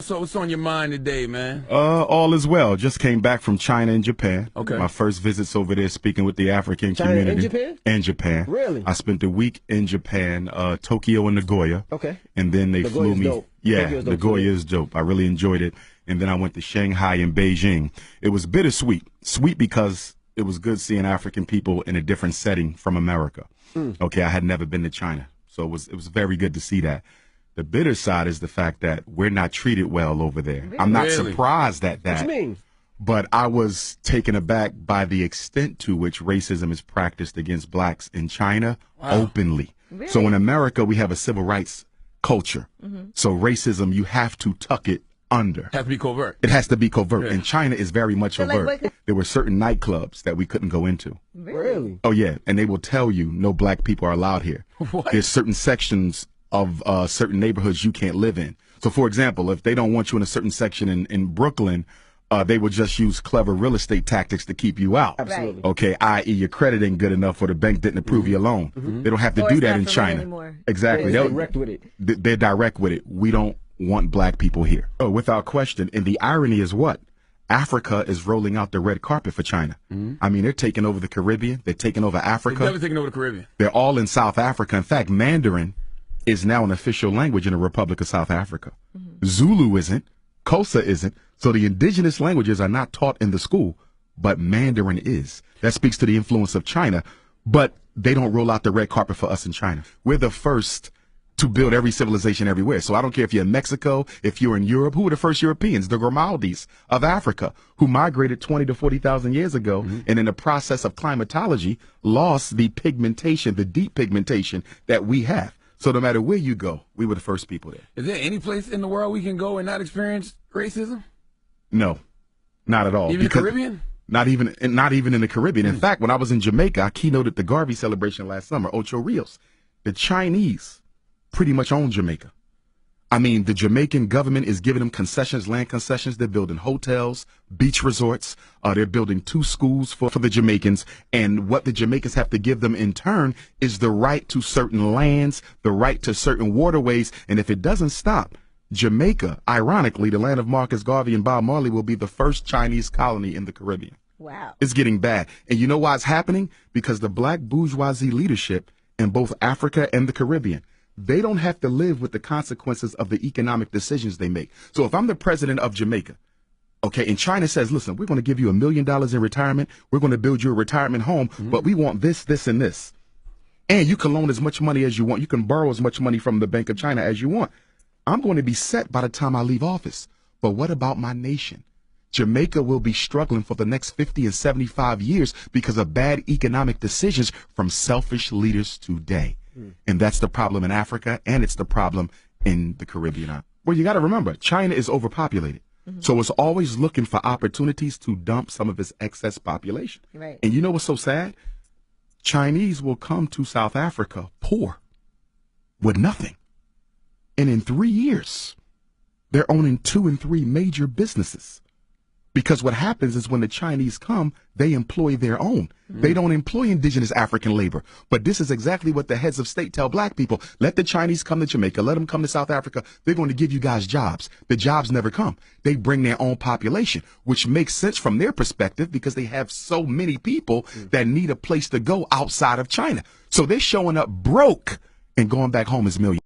So what's on your mind today, man? All is well. Just came back from China and Japan. Okay. My first visits over there speaking with the African China community. and Japan? And Japan. Really? I spent a week in Japan, Tokyo and Nagoya. Okay. And then they flew me. Dope. Yeah, Tokyo's dope Nagoya too. is dope. I really enjoyed it. And then I went to Shanghai and Beijing. It was bittersweet. Sweet because it was good seeing African people in a different setting from America. Okay, I had never been to China. So it was very good to see that. The bitter side is the fact that we're not treated well over there. Really? I'm not Really? surprised at that. What you mean? But I was taken aback by the extent to which racism is practiced against blacks in China openly. Really? So in America, we have a civil rights culture. So racism, you have to tuck it under. Have to be covert. It has to be covert. Yeah. And China is very much So, like, overt. what- There were certain nightclubs that we couldn't go into. Really? Oh, yeah. And they will tell you no black people are allowed here. What? There's certain sections of certain neighborhoods you can't live in. So, for example, if they don't want you in a certain section in Brooklyn, they will just use clever real estate tactics to keep you out. Absolutely. Okay, i.e. your credit ain't good enough or the bank didn't approve your loan. They don't have to Or do it's that not in for rent China. anymore. Exactly. They're They'll- direct with it. They're direct with it. We don't want black people here. Oh, without question. And the irony is what? Africa is rolling out the red carpet for China. I mean, they're taking over the Caribbean. They're taking over They've Africa. never taken over the Caribbean. They're all in South Africa. In fact, Mandarin is now an official language in the Republic of South Africa. Zulu isn't. Xhosa isn't. So the indigenous languages are not taught in the school, but Mandarin is. That speaks to the influence of China, but they don't roll out the red carpet for us in China. We're the first to build every civilization everywhere. So I don't care if you're in Mexico, if you're in Europe. Who were the first Europeans? The Grimaldis of Africa, who migrated 20 to 40,000 years ago, and in the process of climatology, lost the pigmentation, the deep pigmentation that we have. So no matter where you go, we were the first people there. Is there any place in the world we can go and not experience racism? No, not at all. Even the Because- Caribbean? Not even in the Caribbean. In fact, when I was in Jamaica, I keynoted the Garvey celebration last summer, Ocho Rios. The Chinese pretty much own Jamaica. I mean, the Jamaican government is giving them concessions, land concessions. They're building hotels, beach resorts. They're building 2 schools for the Jamaicans. And what the Jamaicans have to give them in turn is the right to certain lands, the right to certain waterways. And if it doesn't stop, Jamaica, ironically, the land of Marcus Garvey and Bob Marley, will be the first Chinese colony in the Caribbean. Wow. It's getting bad. And you know why it's happening? Because the black bourgeoisie leadership in both Africa and the Caribbean, they don't have to live with the consequences of the economic decisions they make. So if I'm the president of Jamaica, okay, and China says, listen, we're going to give you $1 million in retirement. We're going to build you a retirement home, but we want this, this, and this. And you can loan as much money as you want. You can borrow as much money from the Bank of China as you want. I'm going to be set by the time I leave office. But what about my nation? Jamaica will be struggling for the next 50 and 75 years because of bad economic decisions from selfish leaders today. And that's the problem in Africa, and it's the problem in the Caribbean. Well, you got to remember, China is overpopulated. So it's always looking for opportunities to dump some of its excess population. Right. And you know what's so sad? Chinese will come to South Africa poor with nothing. And in 3 years, they're owning 2 and 3 major businesses. Because what happens is when the Chinese come, they employ their own. They don't employ indigenous African labor. But this is exactly what the heads of state tell black people. Let the Chinese come to Jamaica. Let them come to South Africa. They're going to give you guys jobs. The jobs never come. They bring their own population, which makes sense from their perspective because they have so many people that need a place to go outside of China. So they're showing up broke and going back home as millionaires.